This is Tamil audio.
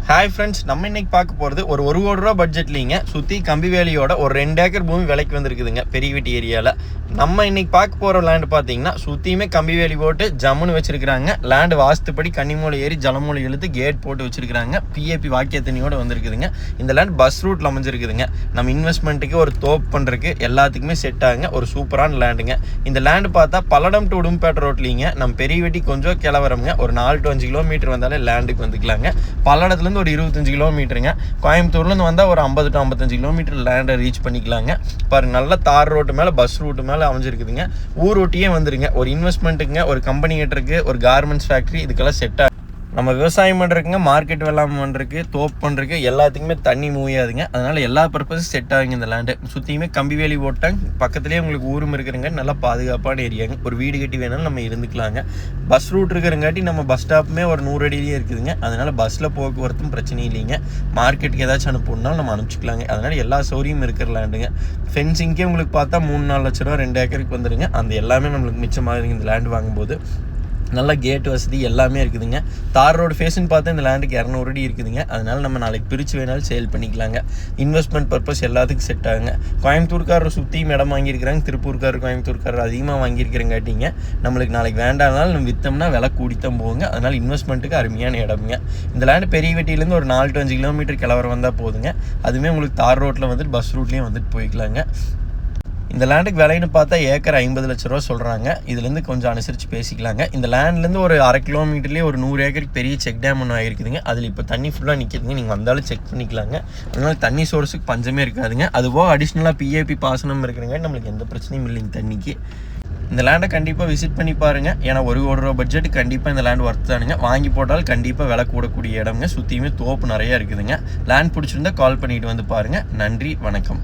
ஹாய் ஃப்ரெண்ட்ஸ், நம்ம இன்னைக்கு பார்க்க போகிறது ஒரு கோடி ரூபா பட்ஜெட்லிங்க சுற்றி கம்பி வேலியோட ஒரு 2 ஏக்கர் பூமி விலைக்கு வந்திருக்குதுங்க பெரியவெட்டி ஏரியாவில். நம்ம இன்னைக்கு பார்க்க போகிற லேண்டு பார்த்தீங்கன்னா சுற்றியுமே கம்பி வேலி போட்டு ஜம்முன்னு வச்சுருக்காங்க. லேண்டு வாஸ்துப்படி கன்னிமூலை ஏறி ஜலமூலை இழுத்து கேட் போட்டு வச்சுருக்காங்க. பிஏபி வாக்கிய தண்ணியோடு வந்திருக்குதுங்க. இந்த லேண்ட் பஸ் ரூட்டில் அமைஞ்சிருக்குதுங்க. நம்ம இன்வெஸ்ட்மெண்ட்டுக்கு ஒரு தோப்பு பண்ணுறதுக்கு எல்லாத்துக்குமே செட் ஆகுங்க. ஒரு சூப்பரான லேண்டுங்க. இந்த லேண்டு பார்த்தா பல்லடம் டு உடும்பேட்டை ரோட்லிங்க. நம்ம பெரியவெட்டி கொஞ்சம் கிளவரமுங்க. ஒரு 4 to 5 கிலோமீட்டர் வந்தாலே லேண்டுக்கு வந்துக்கலாங்க. பல்லடத்துலேருந்து ஒரு 25 கிலோமீட்டருங்க. கோயம்புத்தூர்லேருந்து வந்தால் ஒரு 50 to 55 கிலோமீட்டர் லேண்டை ரீச் பண்ணிக்கலாங்க. பாருங்க, நல்ல தார் ரோட்டு மேலே பஸ் ரூட்டு மேலே அமைஞ்சிருக்குதுங்க. ஊர் ஒட்டியே வந்துருங்க. ஒரு இன்வெஸ்ட்மெண்ட்டுங்க, ஒரு கம்பெனி கட்டுறதுக்கு, ஒரு கார்மெண்ட்ஸ் ஃபேக்ட்ரி, இதுக்கெல்லாம் செட் ஆகும். நம்ம விவசாயம் பண்ணுறதுக்குங்க, மார்க்கெட் வெள்ளாமை பண்ணுறதுக்கு, தோப்பு பண்ணுறதுக்கு எல்லாத்துக்குமே தண்ணி மூயாதுங்க. அதனால் எல்லா பர்பஸும் செட் ஆகுங்க. இந்த லேண்டு சுற்றியுமே கம்பி வேலி போட்டாங்க. பக்கத்துலேயே உங்களுக்கு ஊரும் இருக்கிறங்க. நல்லா பாதுகாப்பான ஏரியாங்க. ஒரு வீடு கட்டி வேணாலும் நம்ம இருந்துக்கலாங்க. பஸ் ரூட் இருக்கிறங்காட்டி நம்ம பஸ் ஸ்டாப்புமே ஒரு 100 அடியிலேயே இருக்குதுங்க. அதனால் பஸ்ஸில் போக்குவரத்தும் பிரச்சனை இல்லைங்க. மார்க்கெட்டுக்கு ஏதாச்சும் அனுப்பணும்னாலும் நம்ம அனுப்பிச்சிக்கலாங்க. அதனால் எல்லா சௌகரியம் இருக்கிற லேண்டுங்க. ஃபென்சிங்கே உங்களுக்கு பார்த்தா 3-4 லட்ச ரூபா 2 ஏக்கருக்கு வந்துடுங்க. அந்த எல்லாமே நம்மளுக்கு மிச்சமாகுதுங்க இந்த லேண்டு வாங்கும்போது. நல்லா கேட் வசதி எல்லாமே இருக்குதுங்க. தார் ரோடு ஃபேஸ்ன்னு பார்த்தா இந்த லேண்டுக்கு 200 அடி இருக்குதுங்க. அதனால் நம்ம நாளைக்கு பிரித்து வேணாலும் சேல் பண்ணிக்கலாங்க. இன்வெஸ்ட்மெண்ட் பர்பஸ் எல்லாத்துக்கும் செட் ஆகுங்க. கோயம்புத்தூர்காரர் சுற்றியும் இடம் வாங்கியிருக்கிறாங்க. திருப்பூர்காரர் கோயம்புத்தூர்காரர் அதிகமாக வாங்கியிருக்கிறங்காட்டிங்க நம்மளுக்கு நாளைக்கு வேண்டாம்னாலும் நம்ம விற்றோம்னா விலை கூடித்தான் போகுங்க. அதனால் இன்வெஸ்ட்மெண்ட்டுக்கு அருமையான இடமுங்க. இந்த லேண்டு பெரியவெட்டியிலேருந்து ஒரு 4 to 5 கிலோமீட்டர் கிளவரம் வந்தால் போதுங்க. அதுவுமே உங்களுக்கு தார் ரோட்டில் வந்துட்டு பஸ் ரூட்லேயும் வந்துட்டு போய்க்கலாங்க. இந்த லேண்டுக்கு விலைன்னு பார்த்தா ஏக்கர் 50 லட்ச ரூபா சொல்கிறாங்க. இதுலேருந்து கொஞ்சம் அனுசரித்து பேசிக்கலாங்க. இந்த லேண்ட்லேருந்து ஒரு 1/2 கிலோமீட்டர்லேயே ஒரு 100 ஏக்கருக்கு பெரிய செக் டேம் ஒன்று ஆகிருக்குதுங்க. அதில் இப்போ தண்ணி ஃபுல்லாக நிற்கிதுங்க. நீங்கள் வந்தாலும் செக் பண்ணிக்கலாங்க. அதனால் தண்ணி சோர்ஸுக்கு பஞ்சமே இருக்காதுங்க. அதுபோக அடிஷ்னலாக பிஏபி பாசனம் இருக்கிறங்க. நம்மளுக்கு எந்த பிரச்சனையும் இல்லைங்க தண்ணிக்கு. இந்த லேண்டை கண்டிப்பாக விசிட் பண்ணி பாருங்கள். ஏன்னா 1 கோடி ரூபா பட்ஜெட்டு கண்டிப்பாக இந்த லேண்ட் ஒர்த் தானுங்க. வாங்கி போட்டால் கண்டிப்பாக விலை கூடக்கூடிய இடம்ங்க. சுற்றியுமே தோப்பு நிறையா இருக்குதுங்க. லேண்ட் பிடிச்சிருந்தா கால் பண்ணிட்டு வந்து பாருங்கள். நன்றி, வணக்கம்.